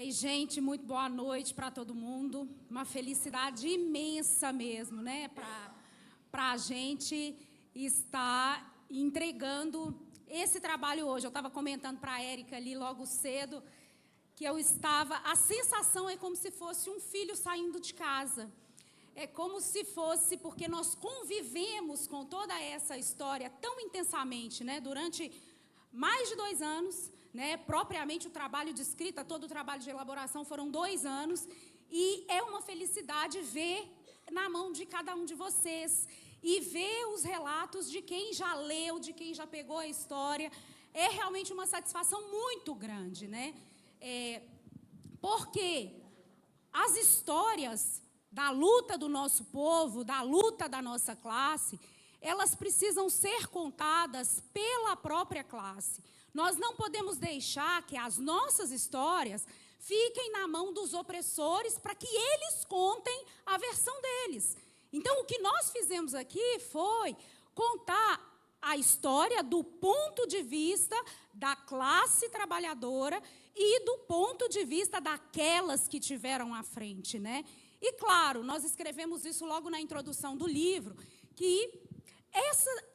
Ei, gente, muito boa noite para todo mundo. Uma felicidade imensa mesmo, né? Para a gente estar entregando esse trabalho hoje. Eu estava comentando para a Érica ali logo cedo que a sensação é como se fosse um filho saindo de casa. É como se fosse, porque nós convivemos com toda essa história tão intensamente, né? Durante mais de 2 anos, né? Propriamente o trabalho de escrita, todo o trabalho de elaboração foram 2 anos, e é uma felicidade ver na mão de cada um de vocês e ver os relatos de quem já leu, de quem já pegou a história. É realmente uma satisfação muito grande, né? Porque as histórias da luta do nosso povo, da luta da nossa classe, elas precisam ser contadas pela própria classe. Nós não podemos deixar que as nossas histórias fiquem na mão dos opressores para que eles contem a versão deles. Então, o que nós fizemos aqui foi contar a história do ponto de vista da classe trabalhadora e do ponto de vista daquelas que tiveram à frente, né? E, claro, nós escrevemos isso logo na introdução do livro, que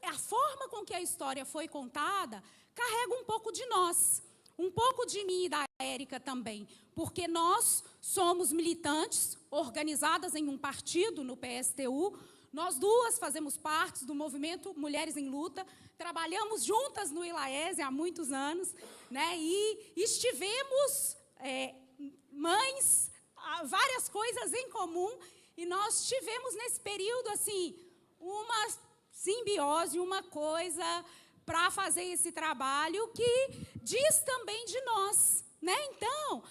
a forma com que a história foi contada carrega um pouco de nós, um pouco de mim e da Érica também, porque nós somos militantes, organizadas em um partido, no PSTU, nós duas fazemos parte do movimento Mulheres em Luta, trabalhamos juntas no ILAESE há muitos anos, né, e estivemos mães, várias coisas em comum, e nós tivemos nesse período assim uma simbiose, uma coisa para fazer esse trabalho que diz também de nós, né? Então,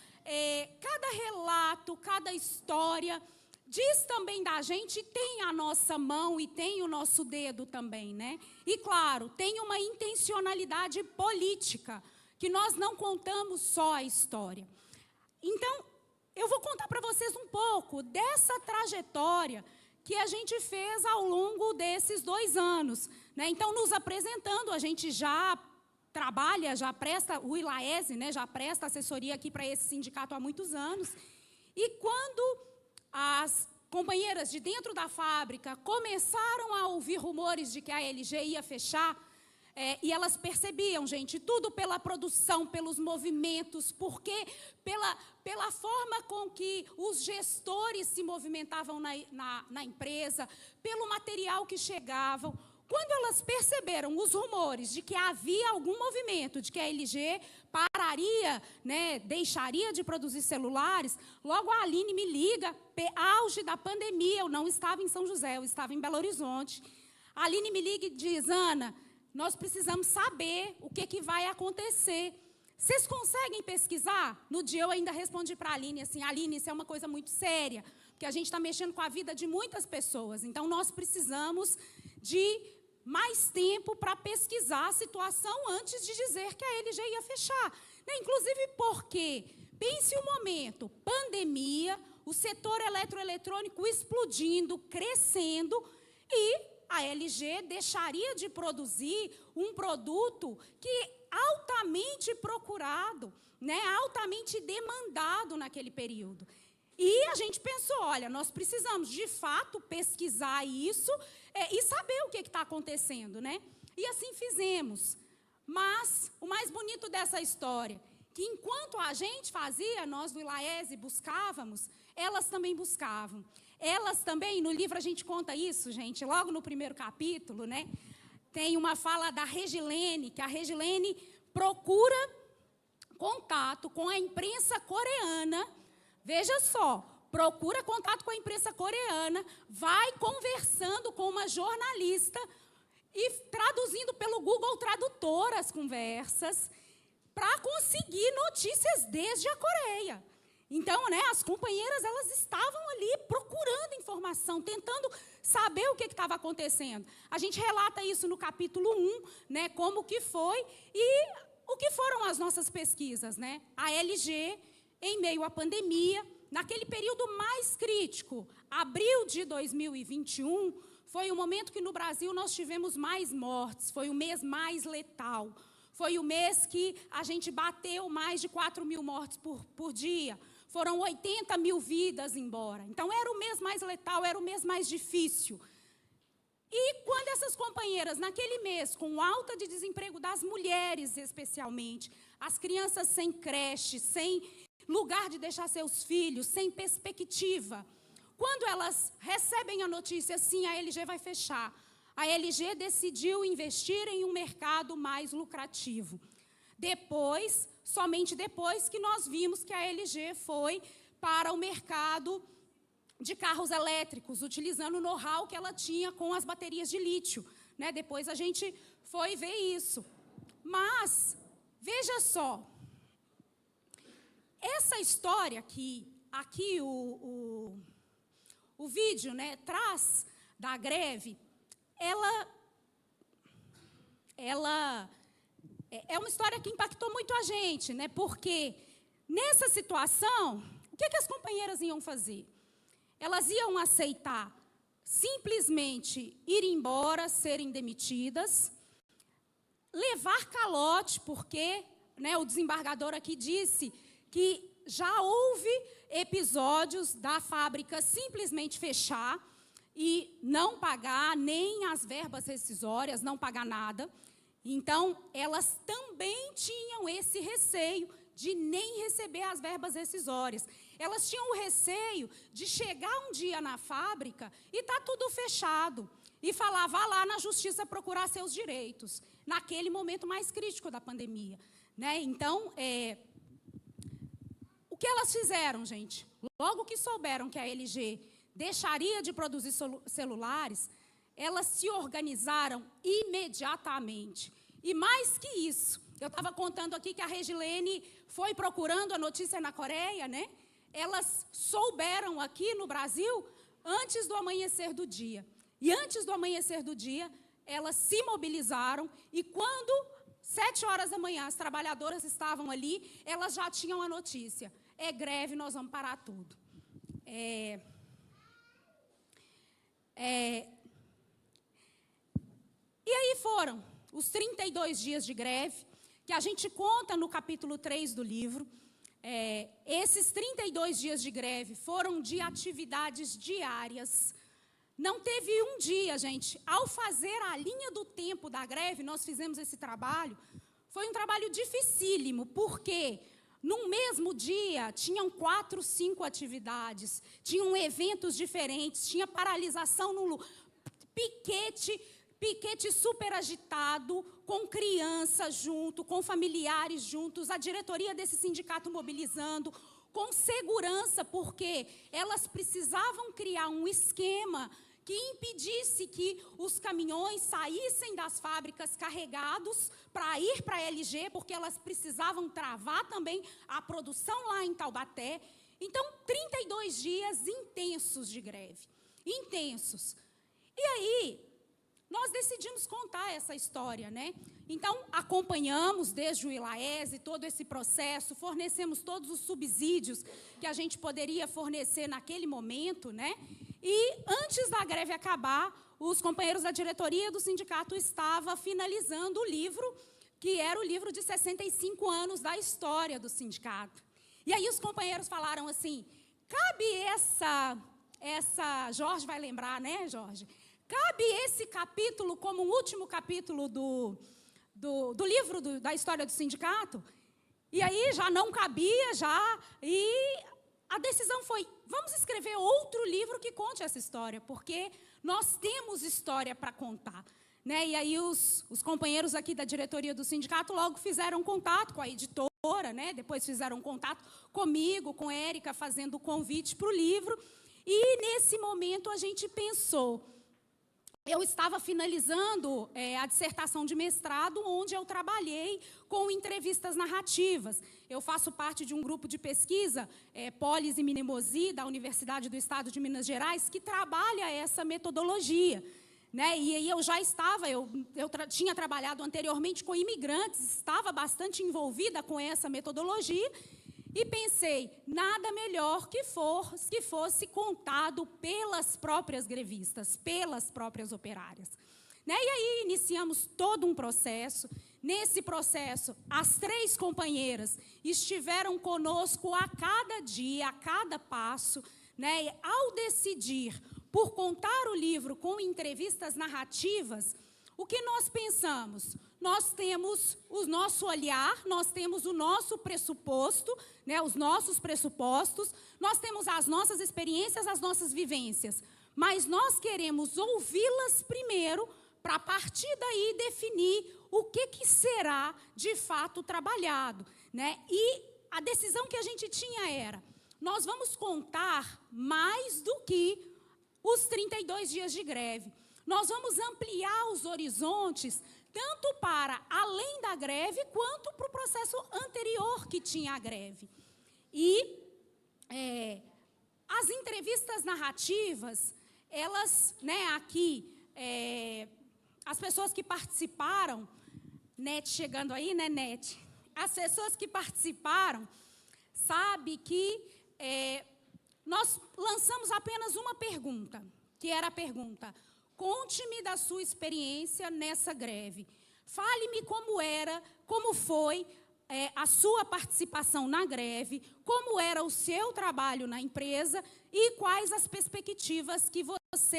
cada relato, cada história diz também da gente, tem a nossa mão e tem o nosso dedo também, né? E, claro, tem uma intencionalidade política, que nós não contamos só a história. Então, eu vou contar para vocês um pouco dessa trajetória que a gente fez ao longo desses 2 anos, né? Então, nos apresentando, a gente já trabalha, já presta, o ILAESE, né, já presta assessoria aqui para esse sindicato há muitos anos. E quando as companheiras de dentro da fábrica começaram a ouvir rumores de que a LG ia fechar, e elas percebiam, gente, tudo pela produção, pelos movimentos, porque pela forma com que os gestores se movimentavam na empresa, pelo material que chegavam. Quando elas perceberam os rumores de que havia algum movimento, de que a LG pararia, né, deixaria de produzir celulares, logo a Aline me liga, auge da pandemia, eu não estava em São José, eu estava em Belo Horizonte. A Aline me liga e diz: Ana, nós precisamos saber o que vai acontecer. Vocês conseguem pesquisar? No dia eu ainda respondi para a Aline assim: Aline, isso é uma coisa muito séria, porque a gente está mexendo com a vida de muitas pessoas, então nós precisamos de mais tempo para pesquisar a situação antes de dizer que a LG ia fechar. Né? Inclusive porque, pense um momento, pandemia, o setor eletroeletrônico explodindo, crescendo, e a LG deixaria de produzir um produto que altamente procurado, né, altamente demandado naquele período. E a gente pensou, olha, nós precisamos, de fato, pesquisar isso e saber o que está acontecendo, né? E assim fizemos. Mas o mais bonito dessa história, que enquanto a gente fazia, nós do ILAESE buscávamos, elas também buscavam. Elas também, no livro a gente conta isso, gente, logo no primeiro capítulo, né? Tem uma fala da Regilene, que a Regilene procura contato com a imprensa coreana. Veja só, procura contato com a imprensa coreana, vai conversando com uma jornalista e traduzindo pelo Google Tradutor as conversas para conseguir notícias desde a Coreia. Então, né, as companheiras, elas estavam ali procurando informação, tentando saber o que estava acontecendo. A gente relata isso no capítulo 1, né, como que foi e o que foram as nossas pesquisas, né? A LG, em meio à pandemia, naquele período mais crítico, abril de 2021, foi o momento que no Brasil nós tivemos mais mortes, foi o mês mais letal. Foi o mês que a gente bateu mais de 4.000 mortes por dia. Foram 80 mil vidas embora. Então, era o mês mais letal, era o mês mais difícil. E quando essas companheiras, naquele mês, com alta de desemprego das mulheres especialmente, as crianças sem creche, sem lugar de deixar seus filhos, sem perspectiva, quando elas recebem a notícia, sim, a LG vai fechar, a LG decidiu investir em um mercado mais lucrativo. Depois, somente depois que nós vimos que a LG foi para o mercado de carros elétricos, utilizando o know-how que ela tinha com as baterias de lítio, né? Depois a gente foi ver isso. Mas, veja só, essa história que aqui o vídeo, né, traz da greve, ela é uma história que impactou muito a gente, né? Porque nessa situação, o que as companheiras iam fazer? Elas iam aceitar simplesmente ir embora, serem demitidas, levar calote, porque, né, o desembargador aqui disse que já houve episódios da fábrica simplesmente fechar e não pagar nem as verbas rescisórias, não pagar nada. Então, elas também tinham esse receio de nem receber as verbas rescisórias. Elas tinham o receio de chegar um dia na fábrica e tá tudo fechado. E falar, vá lá na justiça procurar seus direitos, naquele momento mais crítico da pandemia, né? Então, o que elas fizeram, gente? Logo que souberam que a LG deixaria de produzir celulares, elas se organizaram imediatamente. E mais que isso, eu estava contando aqui que a Regilene foi procurando a notícia na Coreia, né? Elas souberam aqui no Brasil antes do amanhecer do dia. E antes do amanhecer do dia, elas se mobilizaram e quando 7 horas da manhã as trabalhadoras estavam ali, elas já tinham a notícia. É greve, nós vamos parar tudo. E aí foram os 32 dias de greve, que a gente conta no capítulo 3 do livro. Esses 32 dias de greve foram de atividades diárias. Não teve um dia, gente, ao fazer a linha do tempo da greve, nós fizemos esse trabalho, foi um trabalho dificílimo, porque no mesmo dia tinham 4, 5 atividades, tinham eventos diferentes, tinha paralisação no piquete super agitado, com crianças junto, com familiares juntos, a diretoria desse sindicato mobilizando, com segurança, porque elas precisavam criar um esquema que impedisse que os caminhões saíssem das fábricas carregados para ir para a LG, porque elas precisavam travar também a produção lá em Taubaté. Então, 32 dias intensos de greve, intensos. E aí, nós decidimos contar essa história, né? Então, acompanhamos desde o ILAESE todo esse processo, fornecemos todos os subsídios que a gente poderia fornecer naquele momento, né? E, antes da greve acabar, os companheiros da diretoria do sindicato estavam finalizando o livro, que era o livro de 65 anos da história do sindicato. E aí os companheiros falaram assim, cabe Jorge vai lembrar, né, Jorge? Cabe esse capítulo como o último capítulo do livro da história do sindicato? E aí já não cabia, e a decisão foi, vamos escrever outro livro que conte essa história, porque nós temos história para contar, né? E aí os companheiros aqui da diretoria do sindicato logo fizeram contato com a editora, né? Depois fizeram contato comigo, com a Érica, fazendo o convite para o livro, e nesse momento a gente pensou, eu estava finalizando a dissertação de mestrado, onde eu trabalhei com entrevistas narrativas. Eu faço parte de um grupo de pesquisa, Polis e Mnemosyne, da Universidade do Estado de Minas Gerais, que trabalha essa metodologia, né? E aí eu já estava, eu tinha trabalhado anteriormente com imigrantes, estava bastante envolvida com essa metodologia, e pensei, nada melhor que fosse contado pelas próprias grevistas, pelas próprias operárias. né? E aí iniciamos todo um processo. Nesse processo, as 3 companheiras estiveram conosco a cada dia, a cada passo, né? E ao decidir por contar o livro com entrevistas narrativas, o que nós pensamos? Nós temos o nosso olhar, nós temos o nosso pressuposto, né, os nossos pressupostos, nós temos as nossas experiências, as nossas vivências, mas nós queremos ouvi-las primeiro para, a partir daí, definir o que será, de fato, trabalhado, né? E a decisão que a gente tinha era, nós vamos contar mais do que os 32 dias de greve. Nós vamos ampliar os horizontes, tanto para além da greve, quanto para o processo anterior que tinha a greve. E as entrevistas narrativas, elas, né, aqui, as pessoas que participaram, Nete chegando aí, né, Nete? As pessoas que participaram, sabe que nós lançamos apenas uma pergunta, que era a pergunta: conte-me da sua experiência nessa greve. Fale-me como foi a sua participação na greve, como era o seu trabalho na empresa e quais as perspectivas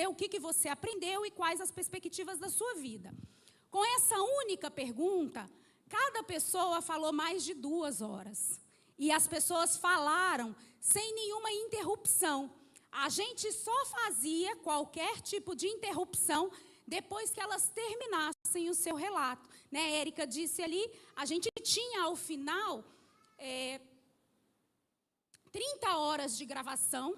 o que você aprendeu e quais as perspectivas da sua vida. Com essa única pergunta, cada pessoa falou mais de 2 horas. E as pessoas falaram sem nenhuma interrupção. A gente só fazia qualquer tipo de interrupção depois que elas terminassem o seu relato. Né? Érica disse ali, a gente tinha ao final 30 horas de gravação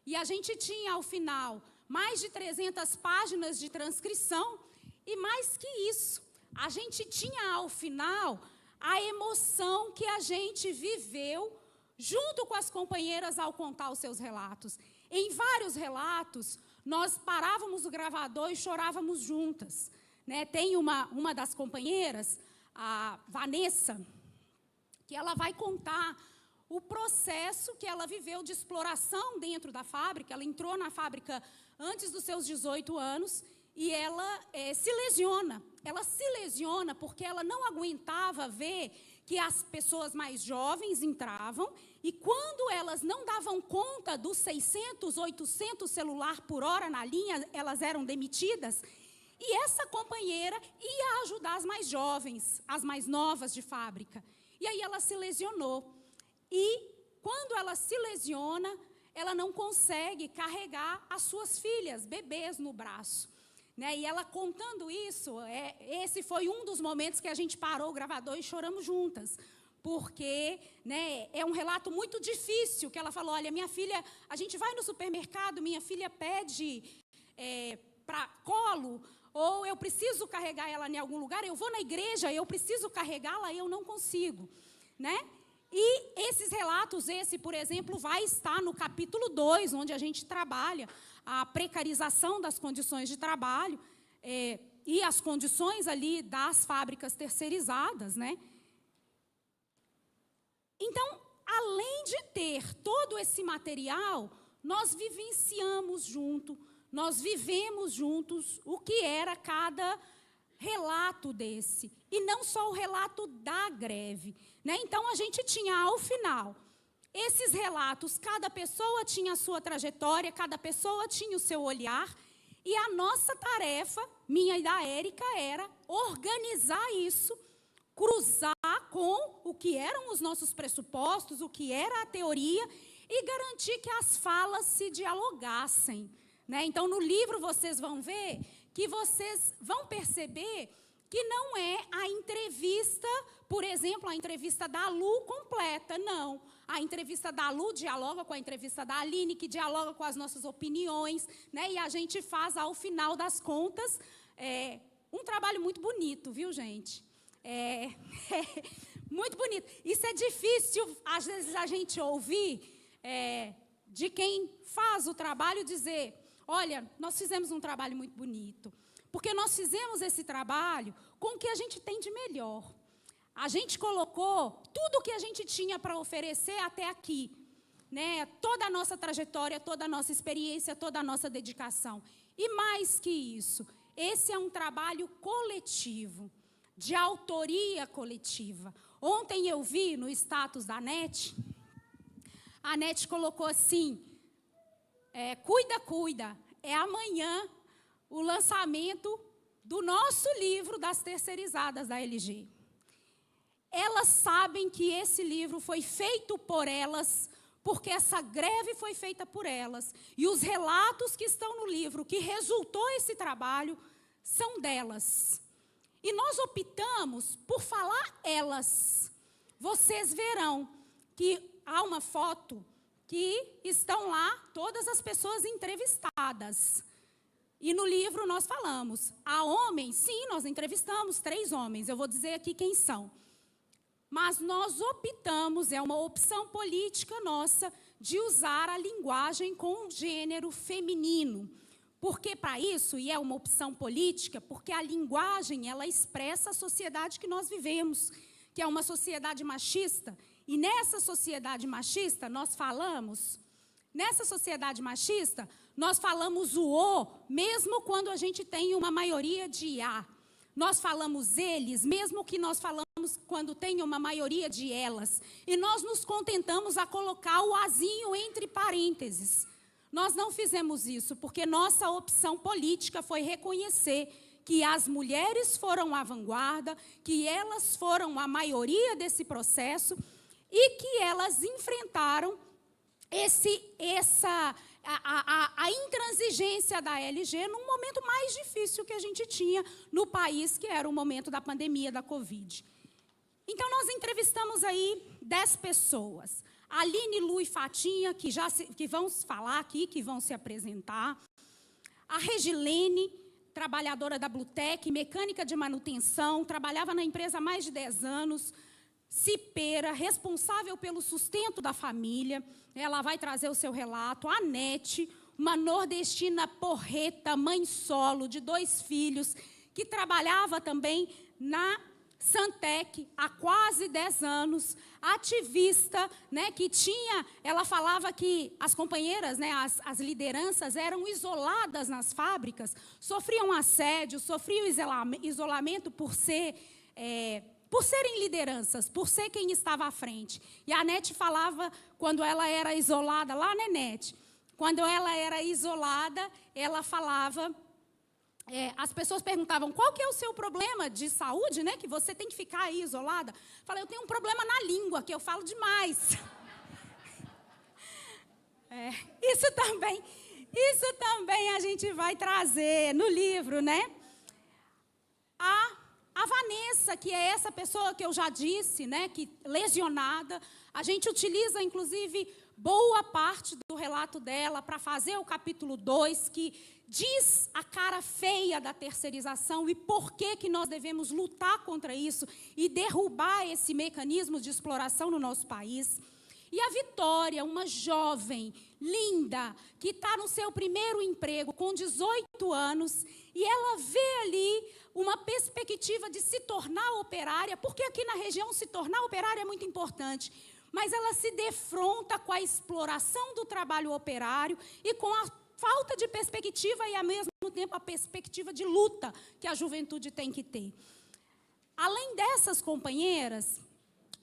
e a gente tinha ao final mais de 300 páginas de transcrição e mais que isso, a gente tinha ao final a emoção que a gente viveu junto com as companheiras ao contar os seus relatos. Em vários relatos, nós parávamos o gravador e chorávamos juntas. Né? Tem uma das companheiras, a Vanessa, que ela vai contar o processo que ela viveu de exploração dentro da fábrica. Ela entrou na fábrica antes dos seus 18 anos e ela se lesiona. Ela se lesiona porque ela não aguentava ver que as pessoas mais jovens entravam e quando elas não davam conta dos 600, 800 celular por hora na linha, elas eram demitidas. E essa companheira ia ajudar as mais jovens, as mais novas de fábrica. E aí ela se lesionou. E quando ela se lesiona, ela não consegue carregar as suas filhas, bebês no braço. Né? E ela contando isso, esse foi um dos momentos que a gente parou o gravador e choramos juntas. Porque, né, é um relato muito difícil, que ela falou, olha, minha filha, a gente vai no supermercado, minha filha pede para colo, ou eu preciso carregar ela em algum lugar, eu vou na igreja, eu preciso carregá-la, eu não consigo. Né? E esses relatos, por exemplo, vai estar no capítulo 2, onde a gente trabalha a precarização das condições de trabalho e as condições ali das fábricas terceirizadas, né? Então, além de ter todo esse material, nós vivenciamos junto, nós vivemos juntos o que era cada relato desse. E não só o relato da greve. Né? Então, a gente tinha, ao final, esses relatos, cada pessoa tinha a sua trajetória, cada pessoa tinha o seu olhar, e a nossa tarefa, minha e da Érica, era organizar isso, cruzar com o que eram os nossos pressupostos, o que era a teoria, e garantir que as falas se dialogassem. Né? Então, no livro, vocês vão ver que vocês vão perceber que não é a entrevista, por exemplo, a entrevista da Lu completa, não. A entrevista da Lu dialoga com a entrevista da Aline, que dialoga com as nossas opiniões, né? E a gente faz, ao final das contas, um trabalho muito bonito, viu, gente? Muito bonito. Isso é difícil, às vezes, a gente ouvir de quem faz o trabalho dizer, olha, nós fizemos um trabalho muito bonito. Porque nós fizemos esse trabalho com o que a gente tem de melhor. A gente colocou tudo o que a gente tinha para oferecer até aqui. Né? Toda a nossa trajetória, toda a nossa experiência, toda a nossa dedicação. E mais que isso, esse é um trabalho coletivo, de autoria coletiva. Ontem eu vi no status da NET, a NET colocou assim, cuida, é amanhã o lançamento do nosso livro das terceirizadas da LG. Elas sabem que esse livro foi feito por elas, porque essa greve foi feita por elas. E os relatos que estão no livro, que resultou esse trabalho, são delas. E nós optamos por falar elas. Vocês verão que há uma foto que estão lá todas as pessoas entrevistadas. E no livro nós falamos, há homens, sim, nós entrevistamos 3 homens, eu vou dizer aqui quem são. Mas nós optamos, é uma opção política nossa, de usar a linguagem com gênero feminino. Porque para isso, e é uma opção política, porque a linguagem, ela expressa a sociedade que nós vivemos, que é uma sociedade machista. E nessa sociedade machista, nós falamos o "o", mesmo quando a gente tem uma maioria de "a". Nós falamos eles, mesmo que nós falamos quando tem uma maioria de elas. E nós nos contentamos a colocar o "azinho" entre parênteses. Nós não fizemos isso, porque nossa opção política foi reconhecer que as mulheres foram a vanguarda, que elas foram a maioria desse processo e que elas enfrentaram a intransigência da LG num momento mais difícil que a gente tinha no país, que era o momento da pandemia da Covid. Então, nós entrevistamos aí 10 pessoas. Aline, Lu e Fatinha, que vão falar aqui, que vão se apresentar. A Regilene, trabalhadora da Blutec, mecânica de manutenção, trabalhava na empresa há mais de 10 anos. Cipeira, responsável pelo sustento da família, ela vai trazer o seu relato. A Nete, uma nordestina porreta, mãe solo, de 2 filhos, que trabalhava também na Santec há quase 10 anos, ativista, né, ela falava que as companheiras, né, as lideranças eram isoladas nas fábricas, sofriam assédio, sofriam isolamento por serem lideranças, por ser quem estava à frente. E a Nete falava, quando ela era isolada, lá na Nete, quando ela era isolada, ela falava... as pessoas perguntavam, qual que é o seu problema de saúde, né? Que você tem que ficar aí isolada. Falei, eu tenho um problema na língua, que eu falo demais. Isso também a gente vai trazer no livro, né? A Vanessa, que é essa pessoa que eu já disse, né? Que lesionada, a gente utiliza, inclusive, boa parte do relato dela para fazer o capítulo 2, que diz a cara feia da terceirização e por que nós devemos lutar contra isso e derrubar esse mecanismo de exploração no nosso país. E a Vitória, uma jovem, linda, que está no seu primeiro emprego, com 18 anos, e ela vê ali uma perspectiva de se tornar operária, porque aqui na região se tornar operária é muito importante, mas ela se defronta com a exploração do trabalho operário e com a falta de perspectiva e, ao mesmo tempo, a perspectiva de luta que a juventude tem que ter. Além dessas companheiras,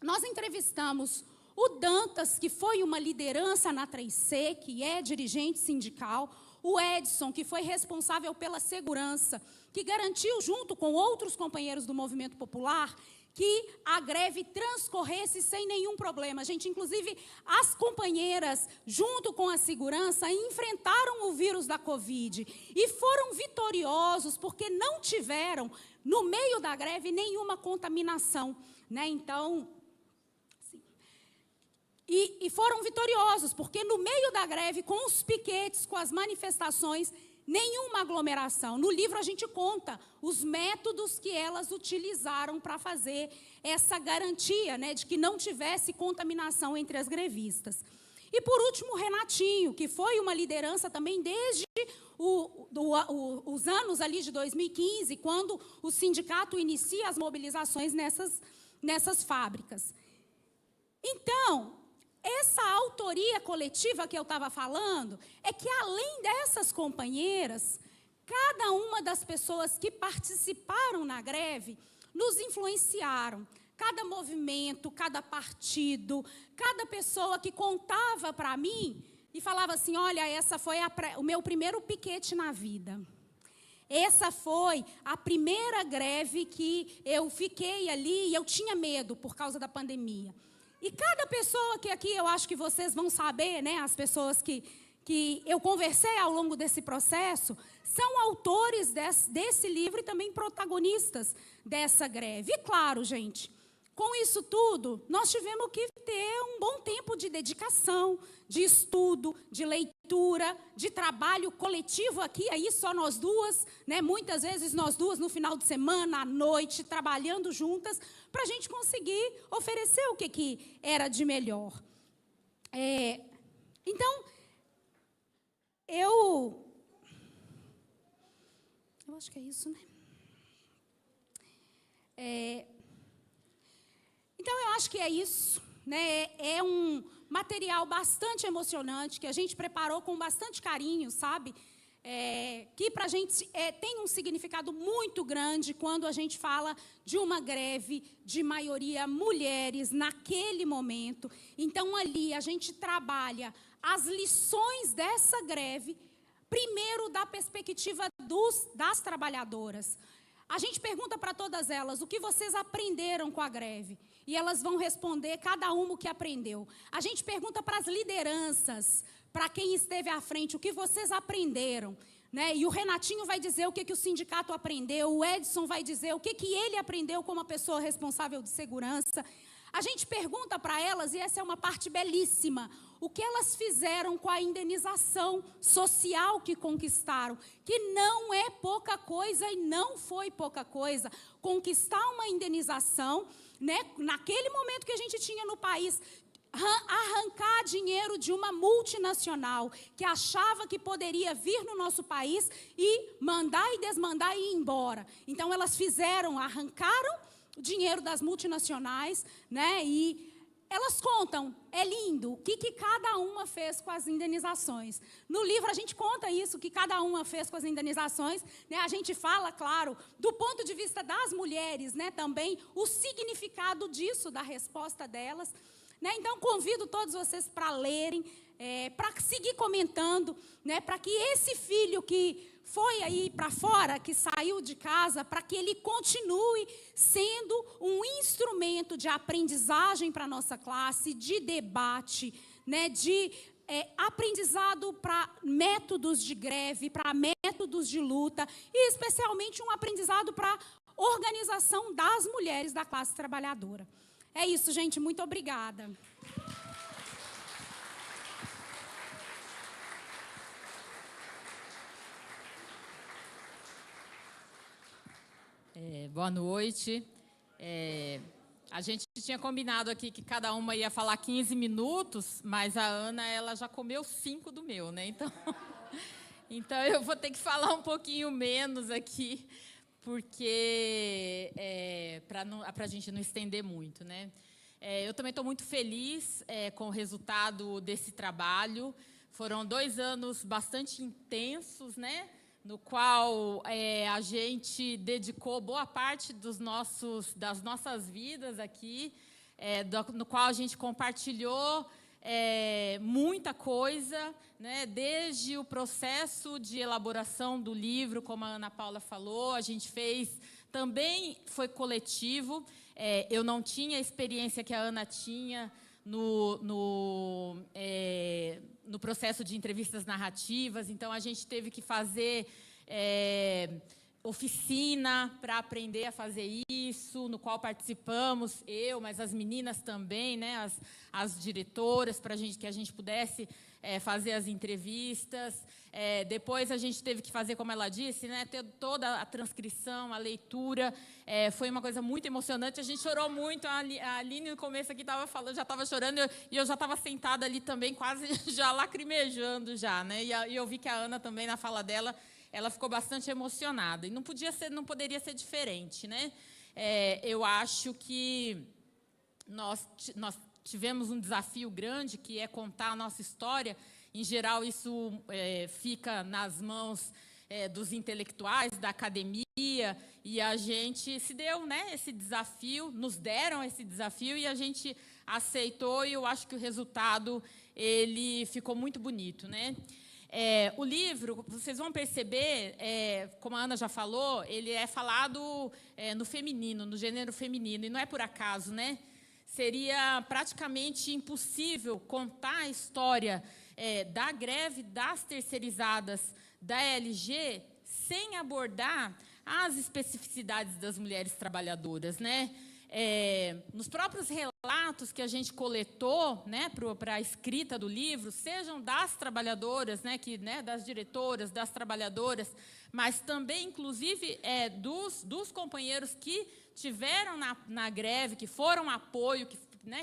nós entrevistamos o Dantas, que foi uma liderança na 3C, que é dirigente sindical, o Edson, que foi responsável pela segurança, que garantiu, junto com outros companheiros do movimento popular, que a greve transcorresse sem nenhum problema. Gente, inclusive, as companheiras, junto com a segurança, enfrentaram o vírus da Covid e foram vitoriosos porque não tiveram, no meio da greve, nenhuma contaminação, né? Então, assim, e foram vitoriosos porque no meio da greve, com os piquetes, com as manifestações, nenhuma aglomeração. No livro a gente conta os métodos que elas utilizaram para fazer essa garantia, né, de que não tivesse contaminação entre as grevistas. E por último, o Renatinho, que foi uma liderança também desde os anos ali de 2015, quando o sindicato inicia as mobilizações nessas fábricas. Então, essa autoria coletiva que eu estava falando é que, além dessas companheiras, cada uma das pessoas que participaram na greve nos influenciaram. Cada movimento, cada partido, cada pessoa que contava para mim e falava assim, olha, essa foi o meu primeiro piquete na vida. Essa foi a primeira greve que eu fiquei ali e eu tinha medo por causa da pandemia. E cada pessoa que aqui, eu acho que vocês vão saber, né, as pessoas que eu conversei ao longo desse processo, são autores desse livro e também protagonistas dessa greve. E claro, gente, com isso tudo, nós tivemos que ter um bom tempo de dedicação, de estudo, de leitura, de trabalho coletivo aqui, aí só nós duas, né? Muitas vezes nós duas no final de semana, à noite, trabalhando juntas, para a gente conseguir oferecer o que era de melhor. Então, eu acho que é isso, né? Então, eu acho que é isso, né? É um material bastante emocionante, que a gente preparou com bastante carinho, sabe? Que para a gente tem um significado muito grande quando a gente fala de uma greve de maioria mulheres naquele momento. Então, ali a gente trabalha as lições dessa greve, primeiro da perspectiva das trabalhadoras. A gente pergunta para todas elas o que vocês aprenderam com a greve. E elas vão responder, cada uma o que aprendeu. A gente pergunta para as lideranças, para quem esteve à frente, o que vocês aprenderam. Né? E o Renatinho vai dizer o que o sindicato aprendeu, o Edson vai dizer o que ele aprendeu como uma pessoa responsável de segurança. A gente pergunta para elas, e essa é uma parte belíssima, o que elas fizeram com a indenização social que conquistaram, que não é pouca coisa e não foi pouca coisa. Conquistar uma indenização, né, naquele momento que a gente tinha no país, arrancar dinheiro de uma multinacional que achava que poderia vir no nosso país e mandar e desmandar e ir embora. Então, elas arrancaram o dinheiro das multinacionais, né, e elas contam, é lindo, o que cada uma fez com as indenizações. No livro a gente conta isso, o que cada uma fez com as indenizações, né? A gente fala, claro, do ponto de vista das mulheres, né, também, o significado disso, da resposta delas. Né? Então, convido todos vocês para lerem, para seguir comentando, né? Para que esse filho que foi aí para fora, que saiu de casa, para que ele continue sendo um instrumento de aprendizagem para a nossa classe, de debate, né? De aprendizado para métodos de greve, para métodos de luta, e especialmente um aprendizado para organização das mulheres da classe trabalhadora. É isso, gente. Muito obrigada. Boa noite. A gente tinha combinado aqui que cada uma ia falar 15 minutos, mas a Ana ela já comeu 5 do meu, né? Então eu vou ter que falar um pouquinho menos aqui, porque para a gente não estender muito, né? Eu também estou muito feliz com o resultado desse trabalho. Foram 2 anos bastante intensos, né? No qual a gente dedicou boa parte das nossas vidas aqui, no qual a gente compartilhou muita coisa, né? Desde o processo de elaboração do livro, como a Ana Paula falou, a gente fez, também foi coletivo. Eu não tinha a experiência que a Ana tinha no processo de entrevistas narrativas, então a gente teve que fazer oficina para aprender a fazer isso, no qual participamos, mas as meninas também, né, as diretoras, para que a gente pudesse fazer as entrevistas. Depois a gente teve que fazer, como ela disse, né, ter toda a transcrição, a leitura. Foi uma coisa muito emocionante, a gente chorou muito. A Aline, no começo aqui, já estava chorando, e eu já estava sentada ali também, quase já lacrimejando, já, né? E eu vi que a Ana também, na fala dela, ela ficou bastante emocionada. E não poderia ser diferente, né? Eu acho que nós tivemos um desafio grande, que é contar a nossa história. Em geral, isso fica nas mãos dos intelectuais, da academia, e a gente se deu, né, esse desafio, nos deram esse desafio e a gente aceitou, e eu acho que o resultado ele ficou muito bonito, né? O livro, vocês vão perceber, como a Ana já falou, ele é falado no feminino, no gênero feminino, e não é por acaso, né? Seria praticamente impossível contar a história da greve das terceirizadas da ELG sem abordar as especificidades das mulheres trabalhadoras, né? Nos próprios relatos que a gente coletou, né, para a escrita do livro, sejam das trabalhadoras, né, das diretoras, das trabalhadoras, mas também, inclusive, dos companheiros que tiveram na greve, que foram apoio, que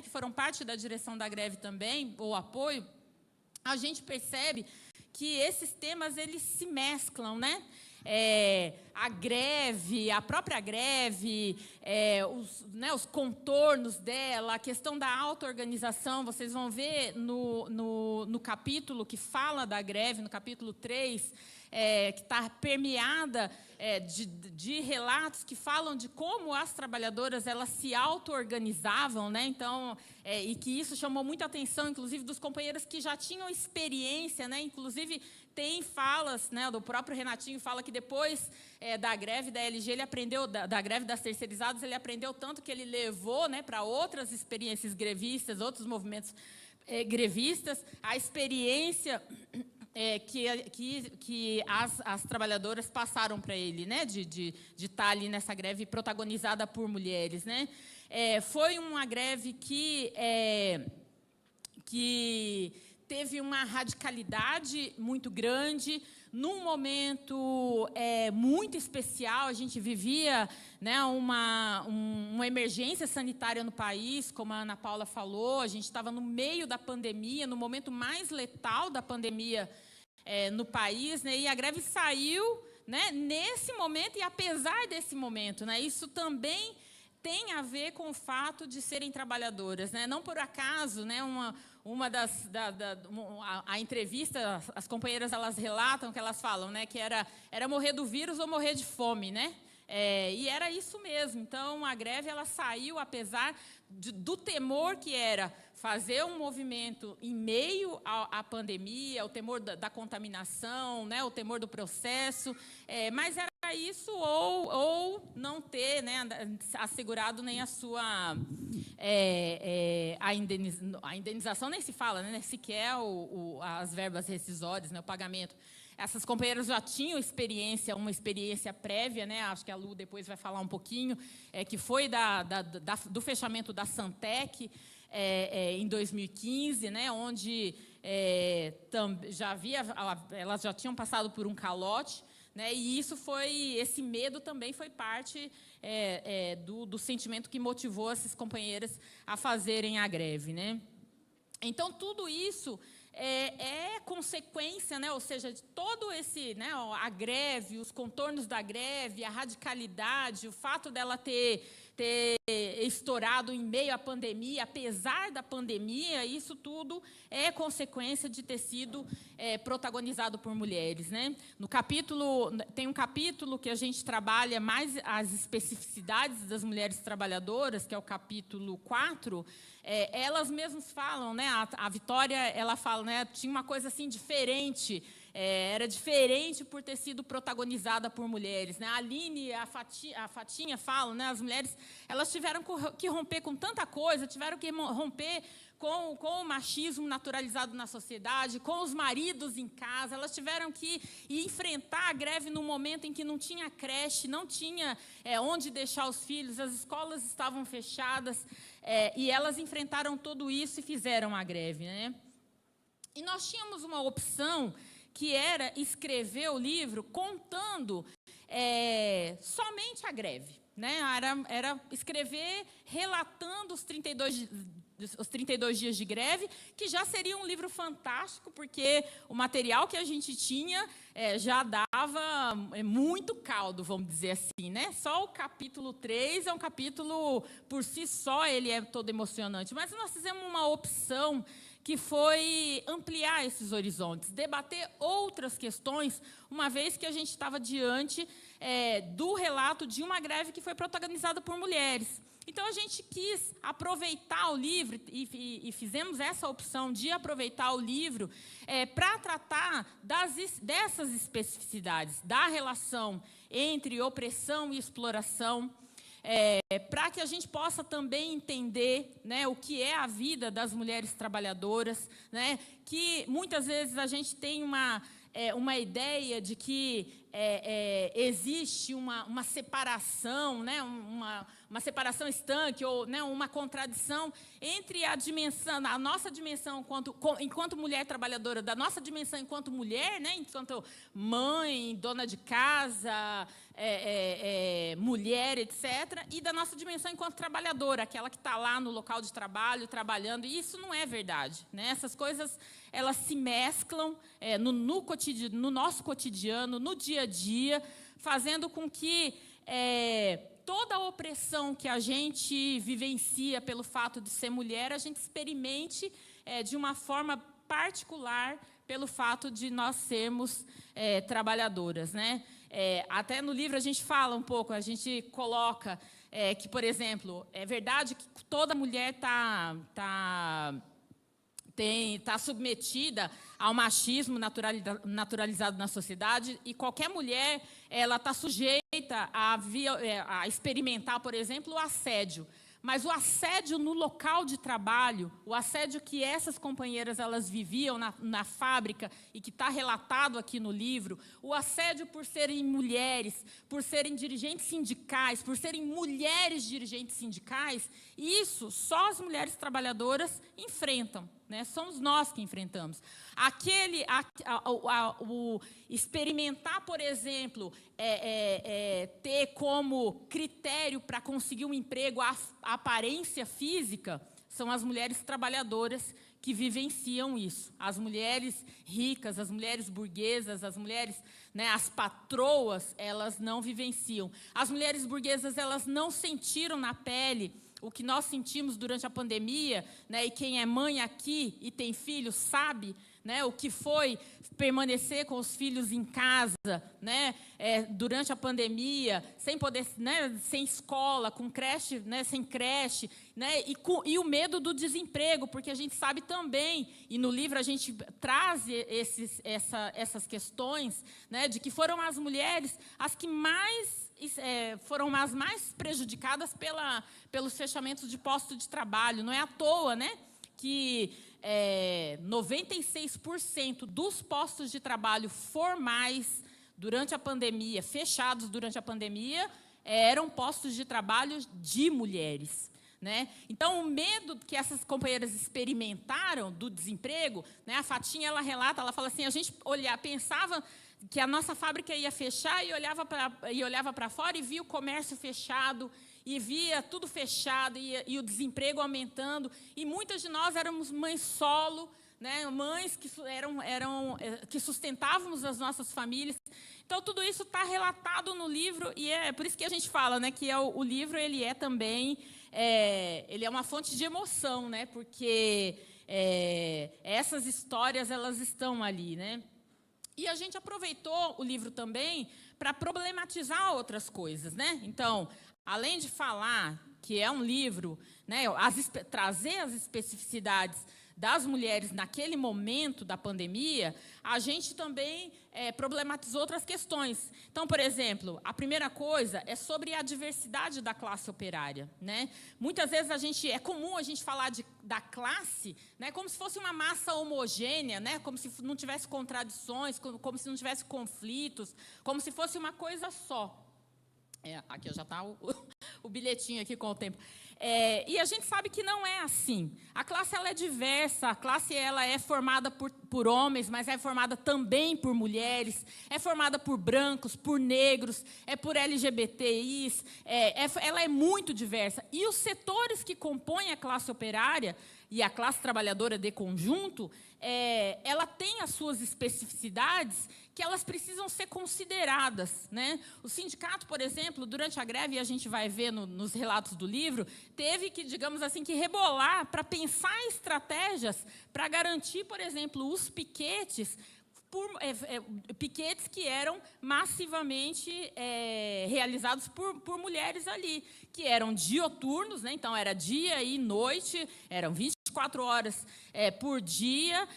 foram parte da direção da greve também, ou apoio, a gente percebe que esses temas eles se mesclam, né? A greve, a própria greve, os contornos dela, a questão da auto-organização, vocês vão ver no capítulo que fala da greve, no capítulo 3, que está permeada de relatos que falam de como as trabalhadoras elas se auto-organizavam, né? Então, e que isso chamou muita atenção, inclusive, dos companheiros que já tinham experiência, né? Inclusive, tem falas, né, do próprio Renatinho, fala que depois da greve da LG, ele aprendeu, da greve das terceirizadas, ele aprendeu tanto que ele levou, né, para outras experiências grevistas, outros movimentos grevistas, a experiência que as trabalhadoras passaram para ele, né, de estar ali nessa greve protagonizada por mulheres, né? Foi uma greve que teve uma radicalidade muito grande, num momento muito especial. A gente vivia, né, uma emergência sanitária no país, como a Ana Paula falou, a gente estava no meio da pandemia, no momento mais letal da pandemia no país, né, e a greve saiu, né, nesse momento, e apesar desse momento, né, isso também tem a ver com o fato de serem trabalhadoras, né? Não por acaso, né? A entrevista, as companheiras elas relatam que elas falam, né? Que era morrer do vírus ou morrer de fome, né? E era isso mesmo. Então a greve ela saiu apesar do temor que era fazer um movimento em meio à pandemia, o temor da contaminação, né? O temor do processo, mas era isso ou não ter, né, assegurado nem a sua a indenização, nem se fala, né, sequer as verbas rescisórias, né, o pagamento. Essas companheiras já tinham uma experiência prévia, né, acho que a Lu depois vai falar um pouquinho, que foi do fechamento da Santec em 2015, né, onde elas já tinham passado por um calote, né, e esse medo também foi parte do sentimento que motivou essas companheiras a fazerem a greve, né? Então, tudo isso é consequência, né, ou seja, de todo esse, né, a greve, os contornos da greve, a radicalidade, o fato dela ter estourado em meio à pandemia, apesar da pandemia, isso tudo é consequência de ter sido protagonizado por mulheres, né? Tem um capítulo que a gente trabalha mais as especificidades das mulheres trabalhadoras, que é o capítulo 4, elas mesmas falam, né? A Vitória, ela fala, né? Tinha uma coisa assim diferente, era diferente por ter sido protagonizada por mulheres, né? A Aline, a Fatinha falam, né? As mulheres, elas tiveram que romper com tanta coisa, tiveram que romper com o machismo naturalizado na sociedade, com os maridos em casa, elas tiveram que enfrentar a greve num momento em que não tinha creche, não tinha onde deixar os filhos, as escolas estavam fechadas, e elas enfrentaram tudo isso e fizeram a greve, né? E nós tínhamos uma opção que era escrever o livro contando somente a greve, né? Era escrever relatando os 32 Os 32 Dias de Greve, que já seria um livro fantástico, porque o material que a gente tinha já dava muito caldo, vamos dizer assim, né? Só o capítulo 3 é um capítulo, por si só, ele é todo emocionante. Mas nós fizemos uma opção que foi ampliar esses horizontes, debater outras questões, uma vez que a gente estava diante do relato de uma greve que foi protagonizada por mulheres. Então, a gente quis aproveitar o livro, e fizemos essa opção de aproveitar o livro para tratar dessas especificidades, da relação entre opressão e exploração, para que a gente possa também entender, né, o que é a vida das mulheres trabalhadoras, né, que muitas vezes a gente tem uma ideia de que existe uma separação, né, uma separação estanque, ou, né, uma contradição entre a nossa dimensão enquanto mulher trabalhadora, da nossa dimensão enquanto mulher, né, enquanto mãe, dona de casa, mulher, etc., e da nossa dimensão enquanto trabalhadora, aquela que está lá no local de trabalho, trabalhando, e isso não é verdade, né? Essas coisas, elas se mesclam no nosso cotidiano, no dia a dia, fazendo com que toda a opressão que a gente vivencia pelo fato de ser mulher, a gente experimente de uma forma particular pelo fato de nós sermos trabalhadoras, né? Até no livro a gente fala um pouco, a gente coloca que, por exemplo, é verdade que toda mulher está submetida ao machismo naturalizado na sociedade, e qualquer mulher está sujeita a experimentar, por exemplo, o assédio. Mas o assédio no local de trabalho, o assédio que essas companheiras elas viviam na fábrica e que está relatado aqui no livro, o assédio por serem mulheres, por serem dirigentes sindicais, por serem mulheres dirigentes sindicais, isso só as mulheres trabalhadoras enfrentam, né? Somos nós que enfrentamos. O experimentar, por exemplo, ter como critério para conseguir um emprego a aparência física, são as mulheres trabalhadoras que vivenciam isso. As mulheres ricas, as mulheres burguesas, as mulheres, né, as patroas, elas não vivenciam. As mulheres burguesas, elas não sentiram na pele o que nós sentimos durante a pandemia, né, e quem é mãe aqui e tem filhos sabe, né, o que foi permanecer com os filhos em casa, né, durante a pandemia, sem poder, né, sem escola, com creche, né, sem creche, né, e o medo do desemprego, porque a gente sabe também, e no livro a gente traz essas questões, né, de que foram as mulheres as que foram as mais prejudicadas pelos fechamentos de postos de trabalho. Não é à toa, né, que 96% dos postos de trabalho formais durante a pandemia, fechados durante a pandemia, eram postos de trabalho de mulheres, né? Então, o medo que essas companheiras experimentaram do desemprego, né, a Fatinha, ela relata, ela fala assim, a gente pensava que a nossa fábrica ia fechar e olhava para fora e via o comércio fechado, e via tudo fechado, e o desemprego aumentando, e muitas de nós éramos mães solo, né, mães que sustentávamos as nossas famílias. Então, tudo isso está relatado no livro, e é por isso que a gente fala, né, que o livro ele é também ele é uma fonte de emoção, né, porque essas histórias elas estão ali, né? E a gente aproveitou o livro também para problematizar outras coisas, né? Então, além de falar que é um livro, né, trazer as especificidades das mulheres naquele momento da pandemia, a gente também problematizou outras questões. Então, por exemplo, a primeira coisa é sobre a diversidade da classe operária, né? Muitas vezes é comum a gente falar da classe, né, como se fosse uma massa homogênea, né, como se não tivesse contradições, como se não tivesse conflitos, como se fosse uma coisa só. Aqui já está o bilhetinho aqui com o tempo. E a gente sabe que não é assim. A classe ela é diversa, a classe ela é formada por homens, mas é formada também por mulheres, é formada por brancos, por negros, por LGBTIs, ela é muito diversa. E os setores que compõem a classe operária, e a classe trabalhadora de conjunto, ela tem as suas especificidades que elas precisam ser consideradas, né? O sindicato, por exemplo, durante a greve, e a gente vai ver nos relatos do livro, teve que, digamos assim, que rebolar para pensar estratégias para garantir, por exemplo, os piquetes, piquetes que eram massivamente realizados por mulheres ali, que eram dioturnos, né? Então, era dia e noite, eram 24 horas por dia.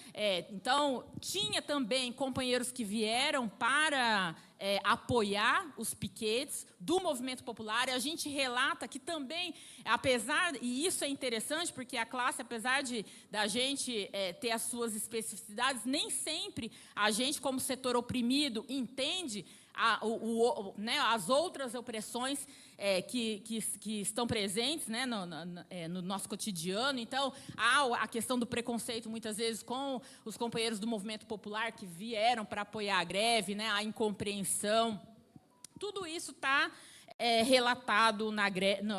Então, tinha também companheiros que vieram para apoiar os piquetes do movimento popular, e a gente relata que também, e isso é interessante, porque a classe, apesar da gente ter as suas especificidades, nem sempre a gente, como setor oprimido, entende né, as outras opressões que estão presentes, né, no nosso cotidiano. Então, há a questão do preconceito, muitas vezes, com os companheiros do movimento popular que vieram para apoiar a greve, né, a incompreensão. Tudo isso está relatado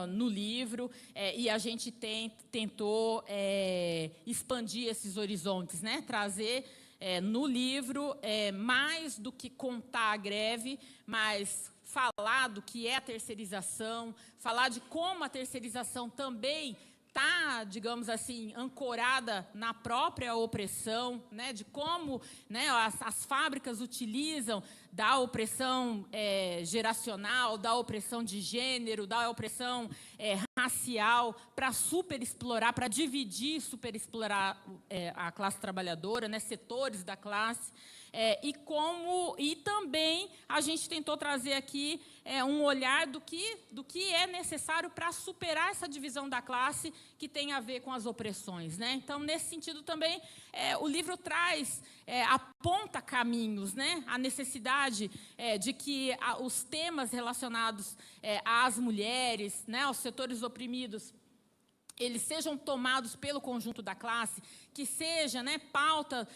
no livro, e a gente tentou expandir esses horizontes, né, trazer no livro mais do que contar a greve, mas falar do que é a terceirização, falar de como a terceirização também está, digamos assim, ancorada na própria opressão, né, de como, né, as fábricas utilizam da opressão geracional, da opressão de gênero, da opressão racial para superexplorar, para dividir e superexplorar a classe trabalhadora, né, setores da classe. E também a gente tentou trazer aqui um olhar do que é necessário para superar essa divisão da classe que tem a ver com as opressões, né? Então, nesse sentido também, o livro aponta caminhos, né? A necessidade de que os temas relacionados às mulheres, né, aos setores oprimidos, eles sejam tomados pelo conjunto da classe, que seja, né, pauta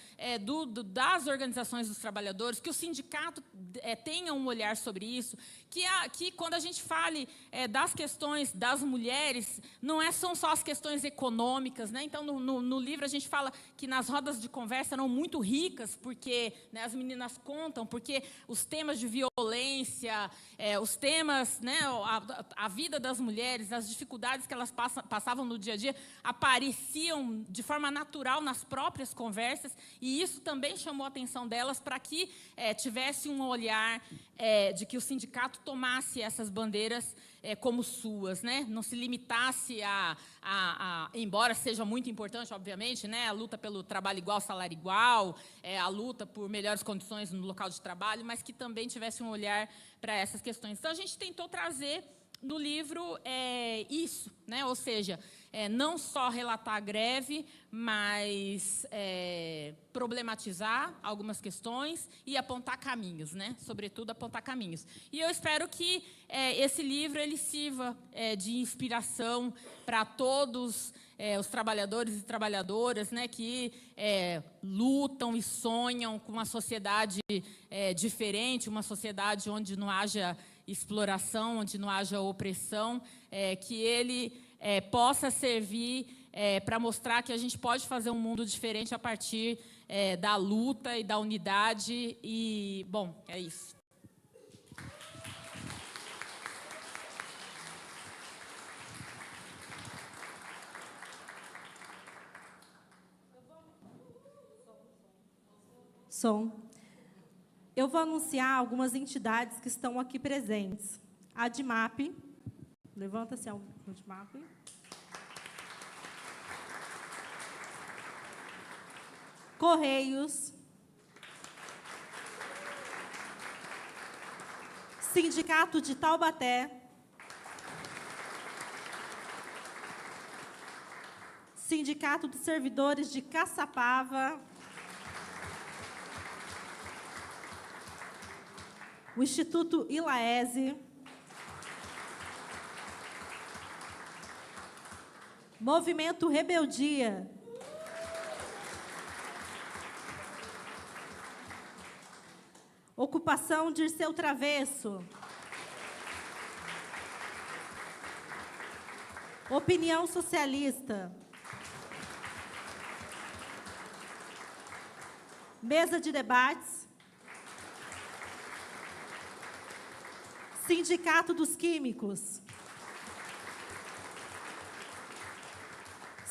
das organizações dos trabalhadores, que o sindicato tenha um olhar sobre isso, que quando a gente fale das questões das mulheres, não são só as questões econômicas, né? Então, no livro a gente fala que nas rodas de conversa eram muito ricas, porque, né, as meninas contam, porque os temas de violência, os temas, né, a vida das mulheres, as dificuldades que elas passavam no dia a dia, apareciam de forma natural nas próprias conversas, e isso também chamou a atenção delas para que tivesse um olhar de que o sindicato tomasse essas bandeiras como suas, né? Não se limitasse embora seja muito importante, obviamente, né, a luta pelo trabalho igual, salário igual, a luta por melhores condições no local de trabalho, mas que também tivesse um olhar para essas questões. Então, a gente tentou trazer no livro isso, né? Ou seja, não só relatar a greve, mas problematizar algumas questões e apontar caminhos, né? Sobretudo, apontar caminhos. E eu espero que esse livro ele sirva de inspiração para todos os trabalhadores e trabalhadoras, né, que lutam e sonham com uma sociedade diferente, uma sociedade onde não haja exploração, onde não haja opressão, que ele possa servir para mostrar que a gente pode fazer um mundo diferente a partir da luta e da unidade. E, bom, é isso. Eu vou anunciar algumas entidades que estão aqui presentes. A ADMAP, levanta-se a ADMAP. Correios. Sindicato de Taubaté. Sindicato dos Servidores de Caçapava. O Instituto Ilaese, Movimento Rebeldia, Ocupação Dirceu Travesso, Opinião Socialista, Mesa de debates. Sindicato dos Químicos.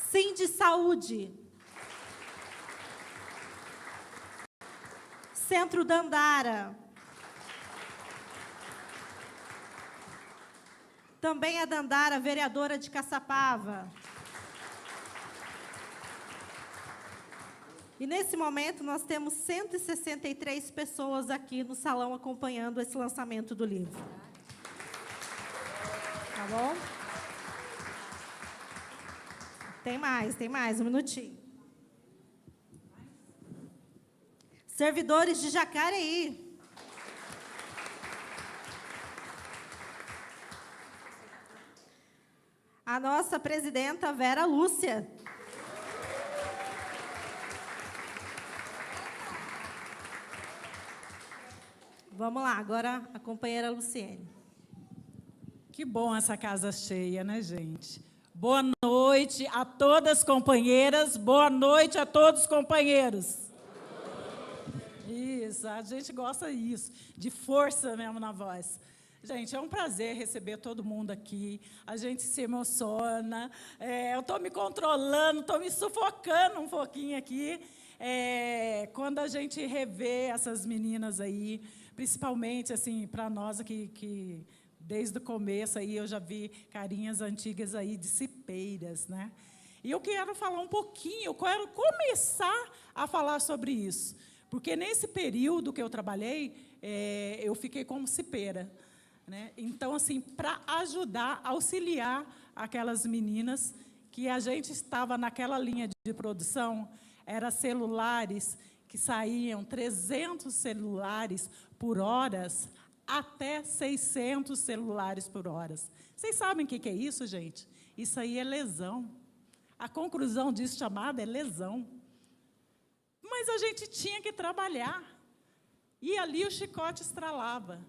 Sindisaúde. Centro Dandara. Também a Dandara, vereadora de Caçapava. E, nesse momento, nós temos 163 pessoas aqui no salão acompanhando esse lançamento do livro. Tá bom? Tem mais, um minutinho. Servidores de Jacareí. A nossa presidenta Vera Lúcia. Vamos lá, agora a companheira Luciene. Que bom essa casa cheia, né, gente? Boa noite a todas as companheiras, boa noite a todos os companheiros. Isso, a gente gosta disso, de força mesmo na voz. Gente, é um prazer receber todo mundo aqui, a gente se emociona, eu estou me controlando, estou me sufocando um pouquinho aqui, quando a gente revê essas meninas aí, principalmente assim, para nós aqui, que desde o começo aí eu já vi carinhas antigas aí de cipeiras, né? E eu quero falar um pouquinho, eu quero começar a falar sobre isso, porque nesse período que eu trabalhei, eu fiquei como cipeira. Né? Então, assim, para ajudar, auxiliar aquelas meninas que a gente estava naquela linha de produção, eram celulares que saíam 300 celulares por hora, até 600 celulares por hora. Vocês sabem o que é isso, gente? Isso aí é lesão. A conclusão disso chamada é lesão. Mas a gente tinha que trabalhar. E ali o chicote estralava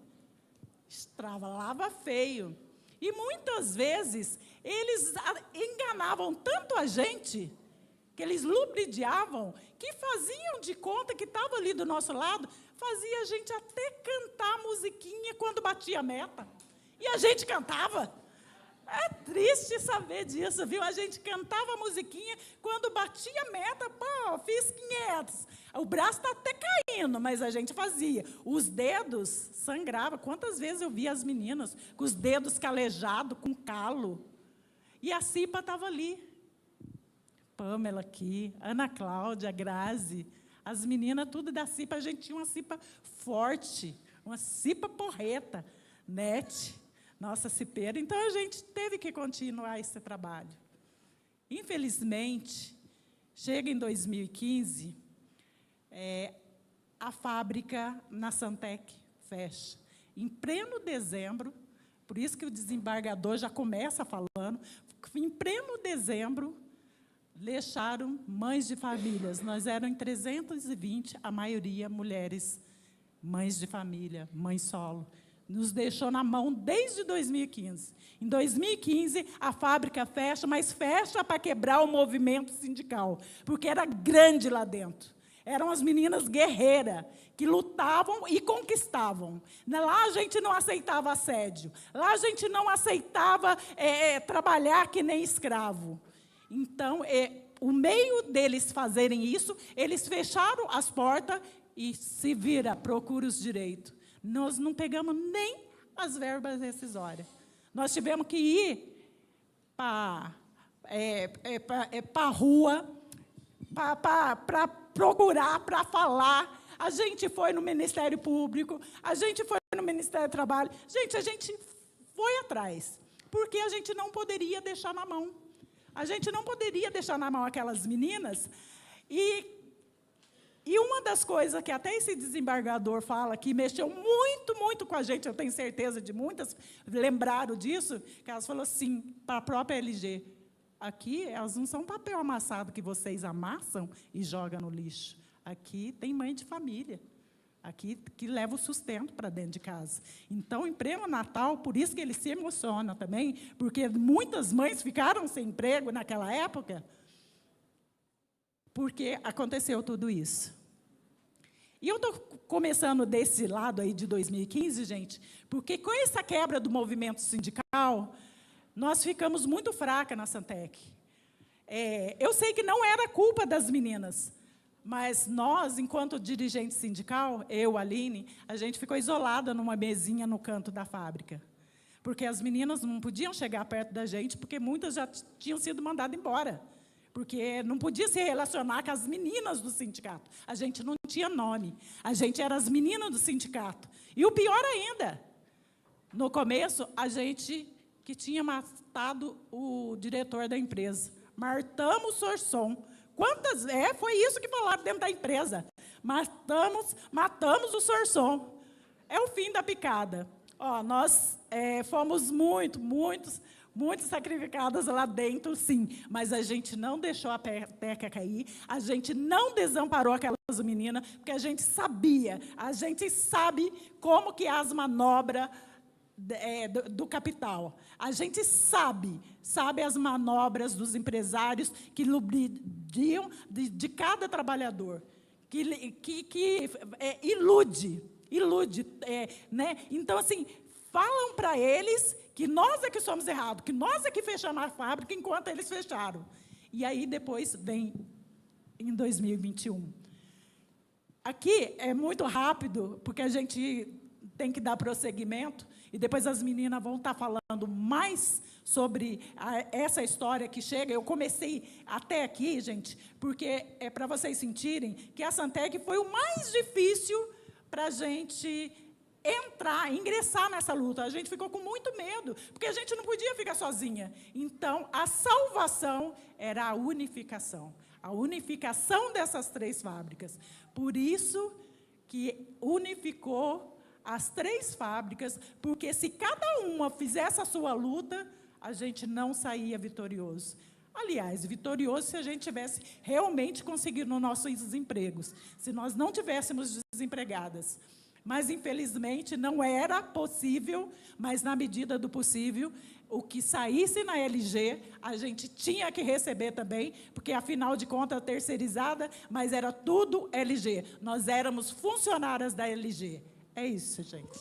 feio. E, muitas vezes, eles enganavam tanto a gente, que eles lubridiavam, que faziam de conta que estava ali do nosso lado, fazia a gente até cantar a musiquinha quando batia a meta. E a gente cantava. É triste saber disso, viu? A gente cantava a musiquinha, quando batia a meta, pô, fiz 500. O braço está até caindo, mas a gente fazia. Os dedos sangravam. Quantas vezes eu via as meninas com os dedos calejados, com calo. E a Cipa estava ali. Pamela aqui, Ana Cláudia, Grazi. As meninas, tudo da Cipa. A gente tinha uma Cipa forte, uma Cipa porreta. Nete, nossa cipeira. Então, a gente teve que continuar esse trabalho. Infelizmente, chega em 2015... a fábrica na Santec fecha. Em pleno dezembro, por isso que o desembargador já começa falando, em pleno dezembro, deixaram mães de famílias. Nós éramos em 320, a maioria mulheres, mães de família, mãe solo. Nos deixou na mão desde 2015. Em 2015, a fábrica fecha, mas fecha para quebrar o movimento sindical, porque era grande lá dentro. Eram as meninas guerreiras, que lutavam e conquistavam. Lá a gente não aceitava assédio. Lá a gente não aceitava trabalhar que nem escravo. Então, o meio deles fazerem isso, eles fecharam as portas e se vira, procura os direitos. Nós não pegamos nem as verbas rescisórias. Nós tivemos que ir para a rua, para procurar, para falar. A gente foi no Ministério Público, a gente foi no Ministério do Trabalho. Gente, a gente foi atrás, porque a gente não poderia deixar na mão. A gente não poderia deixar na mão aquelas meninas. E uma das coisas que até esse desembargador fala, que mexeu muito, muito com a gente, eu tenho certeza de muitas lembraram disso, que elas falaram assim, para a própria LG, aqui, elas não são papel amassado que vocês amassam e jogam no lixo. Aqui tem mãe de família. Aqui que leva o sustento para dentro de casa. Então, emprego Natal, por isso que ele se emociona também, porque muitas mães ficaram sem emprego naquela época, porque aconteceu tudo isso. E eu estou começando desse lado aí de 2015, gente, porque com essa quebra do movimento sindical, nós ficamos muito fracas na Santec. Eu sei que não era culpa das meninas, mas nós, enquanto dirigente sindical, eu, Aline, a gente ficou isolada numa mesinha no canto da fábrica. Porque as meninas não podiam chegar perto da gente, porque muitas já tinham sido mandadas embora. Porque não podia se relacionar com as meninas do sindicato. A gente não tinha nome. A gente era as meninas do sindicato. E o pior ainda, no começo, a gente que tinha matado o diretor da empresa. Martamos Sorson. Foi isso que falaram dentro da empresa. Matamos o Sorson. É o fim da picada. Nós fomos muito sacrificadas lá dentro, sim. Mas a gente não deixou a peteca cair, a gente não desamparou aquelas meninas, porque a gente sabe como que é as manobras do capital. A gente sabe as manobras dos empresários que lubriam de cada trabalhador, que ilude, né? Então, assim, falam para eles que nós é que somos errados, que nós é que fechamos a fábrica enquanto eles fecharam. E aí, depois, vem em 2021. Aqui é muito rápido, porque a gente tem que dar prosseguimento, e depois as meninas vão estar falando mais sobre essa história que chega. Eu comecei até aqui, gente, porque é para vocês sentirem que a Santec foi o mais difícil para a gente ingressar nessa luta. A gente ficou com muito medo, porque a gente não podia ficar sozinha. Então, a salvação era a unificação dessas 3 fábricas. Por isso que unificou as 3 fábricas, porque se cada uma fizesse a sua luta, a gente não saía vitorioso. Aliás, vitorioso se a gente tivesse realmente conseguido nossos empregos, se nós não tivéssemos desempregadas. Mas, infelizmente, não era possível, mas, na medida do possível, o que saísse na LG, a gente tinha que receber também, porque, afinal de contas, terceirizada, mas era tudo LG. Nós éramos funcionárias da LG. É isso, gente.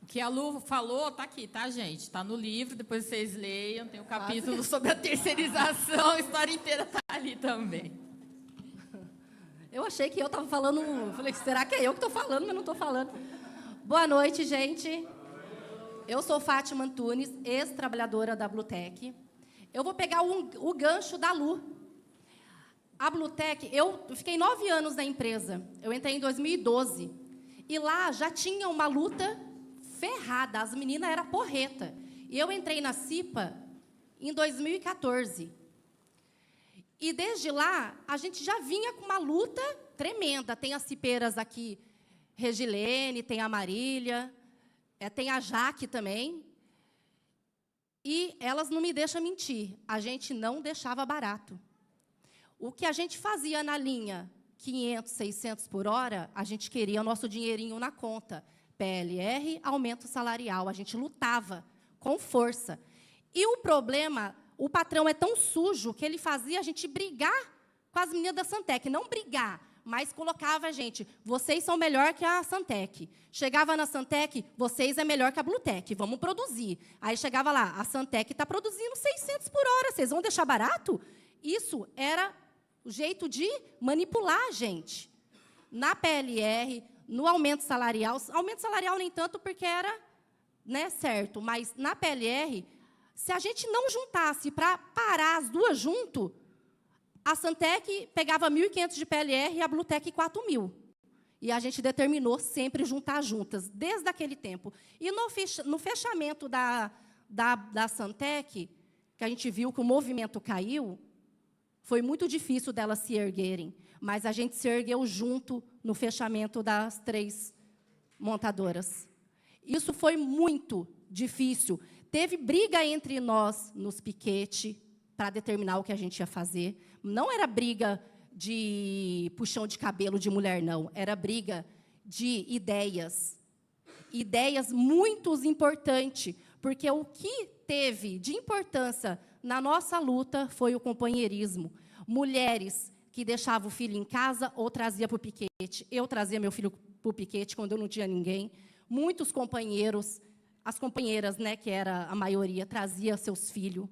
O que a Lu falou está aqui, tá, gente? Está no livro, depois vocês leiam. Tem um capítulo sobre a terceirização, a história inteira está ali também. Eu achei que eu estava falando... Falei, será que é eu que estou falando, mas não estou falando. Boa noite, gente. Eu sou Fátima Antunes, ex-trabalhadora da Blutec. Eu vou pegar o gancho da Lu. A Blutec, eu fiquei 9 anos na empresa. Eu entrei em 2012. E lá já tinha uma luta ferrada. As meninas eram porreta. E eu entrei na CIPA em 2014. E desde lá, a gente já vinha com uma luta tremenda. Tem as cipeiras aqui, Regilene, tem a Marília, tem a Jaque também. E elas não me deixam mentir. A gente não deixava barato. O que a gente fazia na linha 500, 600 por hora, a gente queria o nosso dinheirinho na conta. PLR, aumento salarial. A gente lutava com força. E o problema, o patrão é tão sujo que ele fazia a gente brigar com as meninas da Santec. Não brigar, mas colocava a gente, vocês são melhor que a Santec. Chegava na Santec, vocês é melhor que a Blutec, vamos produzir. Aí chegava lá, a Santec está produzindo 600 por hora, vocês vão deixar barato? Isso era o jeito de manipular a gente. Na PLR, no aumento salarial nem tanto porque era, né, certo, mas na PLR, se a gente não juntasse para parar as duas junto, a Santec pegava 1.500 de PLR e a Blutec 4.000. E a gente determinou sempre juntar juntas, desde aquele tempo. E no fechamento da Santec, que a gente viu que o movimento caiu, foi muito difícil delas se erguerem. Mas a gente se ergueu junto no fechamento das 3 montadoras. Isso foi muito difícil. Teve briga entre nós nos piquete para determinar o que a gente ia fazer. Não era briga de puxão de cabelo de mulher, não. Era briga de ideias. Ideias muito importantes, porque o que teve de importância na nossa luta foi o companheirismo. Mulheres que deixavam o filho em casa ou trazia para o piquete. Eu trazia meu filho para o piquete quando eu não tinha ninguém. Muitos companheiros, as companheiras, né, que era a maioria, trazia seus filhos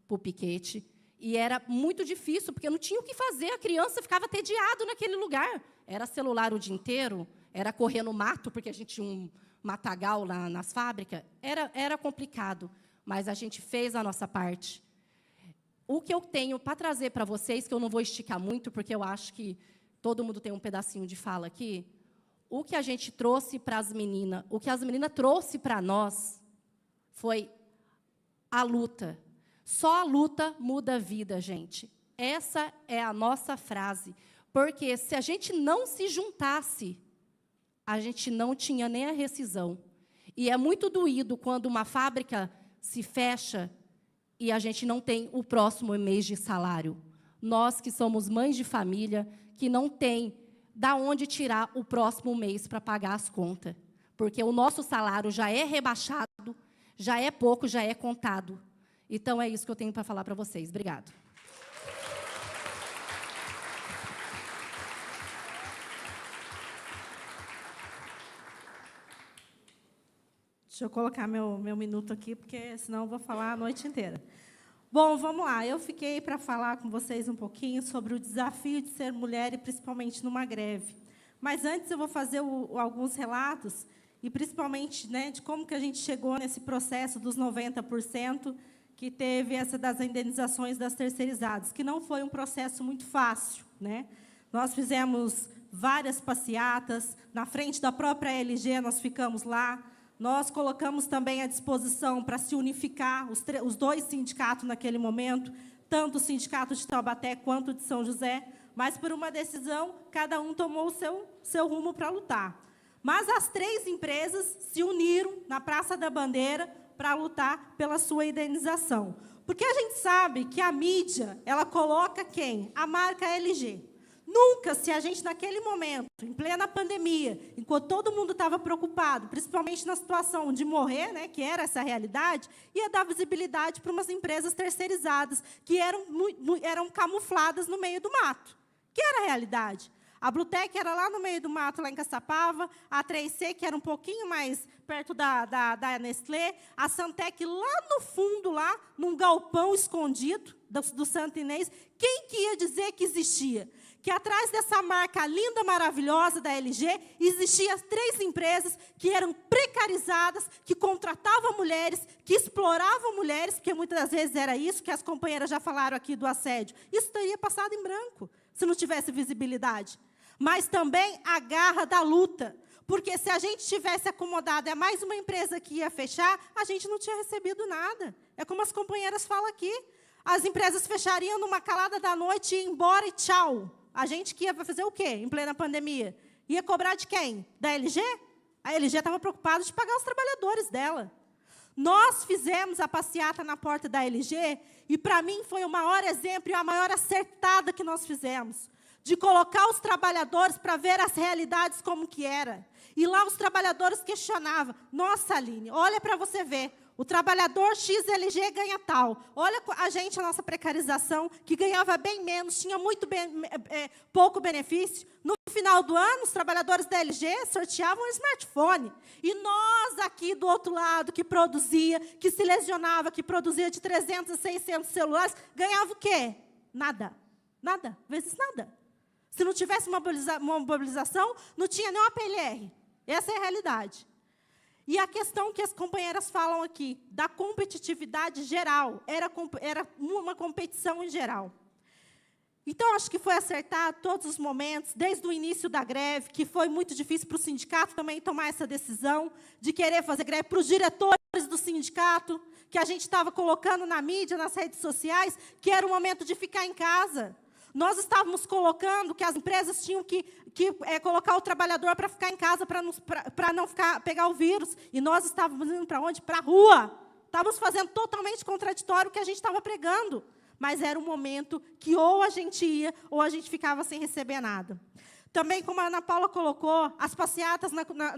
para o piquete. E era muito difícil, porque não tinha o que fazer. A criança ficava tediada naquele lugar. Era celular o dia inteiro, era correr no mato, porque a gente tinha um matagal lá nas fábricas. Era complicado, mas a gente fez a nossa parte. O que eu tenho para trazer para vocês, que eu não vou esticar muito, porque eu acho que todo mundo tem um pedacinho de fala aqui, o que a gente trouxe para as meninas, o que as meninas trouxe para nós, foi a luta. Só a luta muda a vida, gente. Essa é a nossa frase. Porque se a gente não se juntasse, a gente não tinha nem a rescisão. E é muito doído quando uma fábrica se fecha e a gente não tem o próximo mês de salário. Nós que somos mães de família, que não tem da onde tirar o próximo mês para pagar as contas. Porque o nosso salário já é rebaixado, já é pouco, já é contado. Então, é isso que eu tenho para falar para vocês. Obrigada. Deixa eu colocar meu minuto aqui, porque senão eu vou falar a noite inteira. Bom, vamos lá. Eu fiquei para falar com vocês um pouquinho sobre o desafio de ser mulher, e principalmente numa greve. Mas antes eu vou fazer alguns relatos, e principalmente, né, de como que a gente chegou nesse processo dos 90%, que teve essa das indenizações das terceirizadas, que não foi um processo muito fácil, né? Nós fizemos várias passeatas, na frente da própria LG nós ficamos lá, nós colocamos também à disposição para se unificar os dois sindicatos naquele momento, tanto o sindicato de Taubaté quanto o de São José, mas por uma decisão, cada um tomou o seu rumo para lutar. Mas as 3 empresas se uniram na Praça da Bandeira para lutar pela sua indenização. Porque a gente sabe que a mídia, ela coloca quem? A marca LG. Nunca, se a gente, naquele momento, em plena pandemia, enquanto todo mundo estava preocupado, principalmente na situação de morrer, né, que era essa realidade, ia dar visibilidade para umas empresas terceirizadas, que eram camufladas no meio do mato. Que era a realidade. A Blutec era lá no meio do mato, lá em Caçapava, a 3C, que era um pouquinho mais perto da Nestlé, a Santec lá no fundo, lá, num galpão escondido do Santo Inês. Quem que ia dizer que existia? Que atrás dessa marca linda, maravilhosa da LG, existiam 3 empresas que eram precarizadas, que contratavam mulheres, que exploravam mulheres, porque muitas das vezes era isso, que as companheiras já falaram aqui do assédio. Isso teria passado em branco, se não tivesse visibilidade. Mas também a garra da luta. Porque se a gente tivesse acomodado, é mais uma empresa que ia fechar, a gente não tinha recebido nada. É como as companheiras falam aqui. As empresas fechariam numa calada da noite e ir embora e tchau. A gente que ia fazer o quê em plena pandemia? Ia cobrar de quem? Da LG? A LG estava preocupada de pagar os trabalhadores dela. Nós fizemos a passeata na porta da LG e, para mim, foi o maior exemplo e a maior acertada que nós fizemos. De colocar os trabalhadores para ver as realidades como que era. E lá os trabalhadores questionavam. Nossa, Aline, olha para você ver. O trabalhador XLG ganha tal. Olha a nossa precarização, que ganhava bem menos, tinha pouco benefício. No final do ano, os trabalhadores da LG sorteavam um smartphone. E nós, aqui do outro lado, que produzia, que se lesionava, que produzia de 300 a 600 celulares, ganhava o quê? Nada. Nada. Vezes nada. Se não tivesse uma mobilização, não tinha nem uma PLR. Essa é a realidade. E a questão que as companheiras falam aqui, da competitividade geral, era uma competição em geral. Então, acho que foi acertar todos os momentos, desde o início da greve, que foi muito difícil para o sindicato também tomar essa decisão de querer fazer greve, para os diretores do sindicato, que a gente estava colocando na mídia, nas redes sociais, que era o momento de ficar em casa. Nós estávamos colocando que as empresas tinham que colocar o trabalhador para ficar em casa, para não pegar o vírus. E nós estávamos indo para onde? Para a rua. Estávamos fazendo totalmente contraditório o que a gente estava pregando. Mas era um momento que ou a gente ia, ou a gente ficava sem receber nada. Também, como a Ana Paula colocou, as passeatas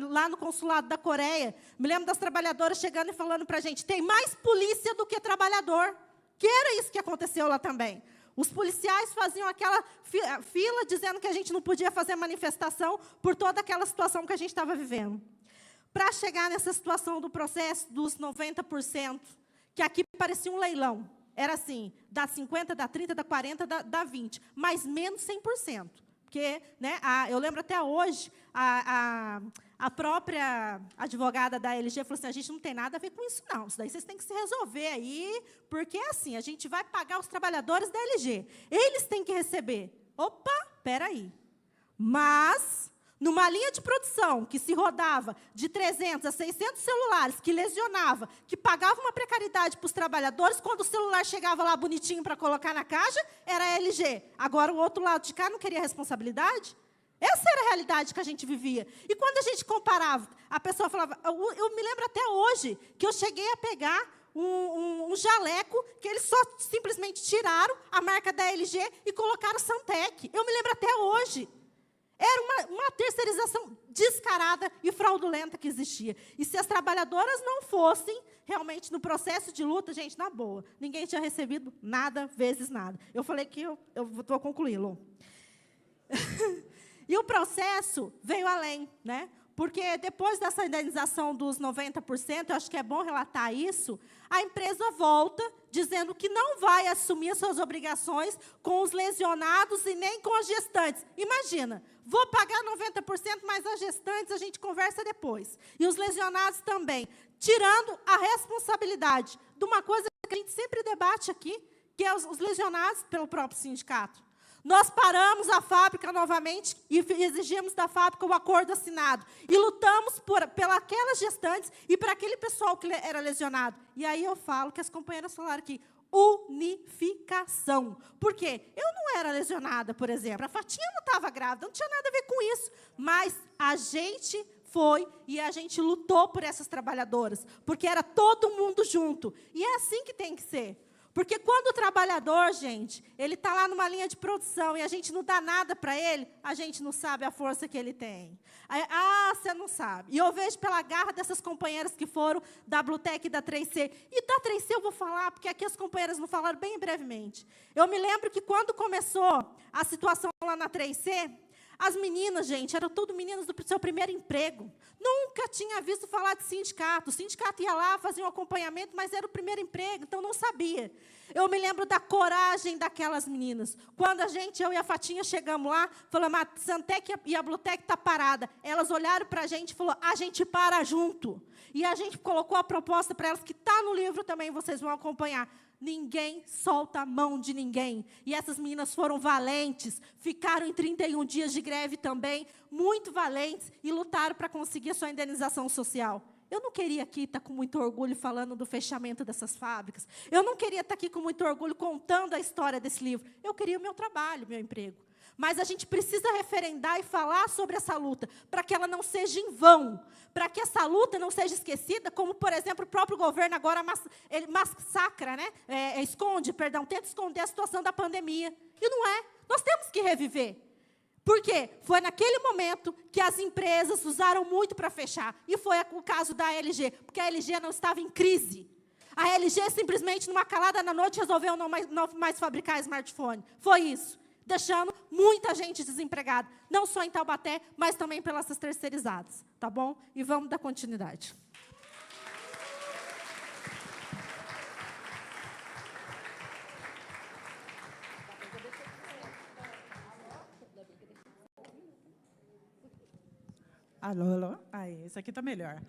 lá no consulado da Coreia. Me lembro das trabalhadoras chegando e falando para a gente, tem mais polícia do que trabalhador. Que era isso que aconteceu lá também. Os policiais faziam aquela fila dizendo que a gente não podia fazer manifestação por toda aquela situação que a gente estava vivendo. Para chegar nessa situação do processo dos 90%, que aqui parecia um leilão. Era assim, dá 50%, dá 30%, dá 40%, dá 20%, mas menos 100%. Porque, né, eu lembro até hoje, a própria advogada da LG falou assim, a gente não tem nada a ver com isso, não. Isso daí vocês têm que se resolver aí, porque, assim, a gente vai pagar os trabalhadores da LG. Eles têm que receber. Opa, espera aí. Mas, numa linha de produção que se rodava de 300 a 600 celulares, que lesionava, que pagava uma precariedade para os trabalhadores, quando o celular chegava lá bonitinho para colocar na caixa, era a LG. Agora, o outro lado de cá não queria responsabilidade? Essa era a realidade que a gente vivia. E quando a gente comparava, a pessoa falava... Eu me lembro até hoje que eu cheguei a pegar um jaleco que eles só simplesmente tiraram a marca da LG e colocaram Santec. Eu me lembro até hoje. Era uma terceirização descarada e fraudulenta que existia. E se as trabalhadoras não fossem realmente no processo de luta, gente, na boa, ninguém tinha recebido nada vezes nada. Eu falei que eu vou concluir, Lu. E o processo veio além, né? Porque depois dessa indenização dos 90%, eu acho que é bom relatar isso, a empresa volta dizendo que não vai assumir as suas obrigações com os lesionados e nem com as gestantes. Imagina, vou pagar 90%, mas as gestantes a gente conversa depois. E os lesionados também, tirando a responsabilidade de uma coisa que a gente sempre debate aqui, que é os lesionados pelo próprio sindicato. Nós paramos a fábrica novamente e exigimos da fábrica o acordo assinado. E lutamos pelas gestantes e para aquele pessoal que era lesionado. E aí eu falo que as companheiras falaram aqui, unificação. Por quê? Eu não era lesionada, por exemplo. A Fatinha não estava grávida, não tinha nada a ver com isso. Mas a gente foi e a gente lutou por essas trabalhadoras. Porque era todo mundo junto. E é assim que tem que ser. Porque quando o trabalhador, gente, ele está lá numa linha de produção e a gente não dá nada para ele, a gente não sabe a força que ele tem. Você não sabe. E eu vejo pela garra dessas companheiras que foram da Blutec e da 3C. E da 3C eu vou falar, porque aqui as companheiras não falaram bem brevemente. Eu me lembro que quando começou a situação lá na 3C, as meninas, gente, eram tudo meninas do seu primeiro emprego. Nunca tinha visto falar de sindicato. O sindicato ia lá, fazia um acompanhamento, mas era o primeiro emprego, então não sabia. Eu me lembro da coragem daquelas meninas. Quando eu e a Fatinha chegamos lá, falamos, a Santec e a Blutec estão paradas. Elas olharam para a gente e falaram, a gente para junto. E a gente colocou a proposta para elas, que está no livro também, vocês vão acompanhar. Ninguém solta a mão de ninguém. E essas meninas foram valentes, ficaram em 31 dias de greve também, muito valentes, e lutaram para conseguir a sua indenização social. Eu não queria aqui estar com muito orgulho falando do fechamento dessas fábricas. Eu não queria estar aqui com muito orgulho contando a história desse livro. Eu queria o meu trabalho, o meu emprego. Mas a gente precisa referendar e falar sobre essa luta, para que ela não seja em vão, para que essa luta não seja esquecida, como, por exemplo, o próprio governo agora ele massacra, né? Tenta esconder a situação da pandemia. E não é. Nós temos que reviver. Por quê? Foi naquele momento que as empresas usaram muito para fechar. E foi o caso da LG, porque a LG não estava em crise. A LG, simplesmente, numa calada na noite, resolveu não mais fabricar smartphone. Foi isso. Deixando muita gente desempregada, não só em Taubaté, mas também pelas terceirizadas, tá bom? E vamos dar continuidade. Alô, alô? Aí, esse aqui está melhor.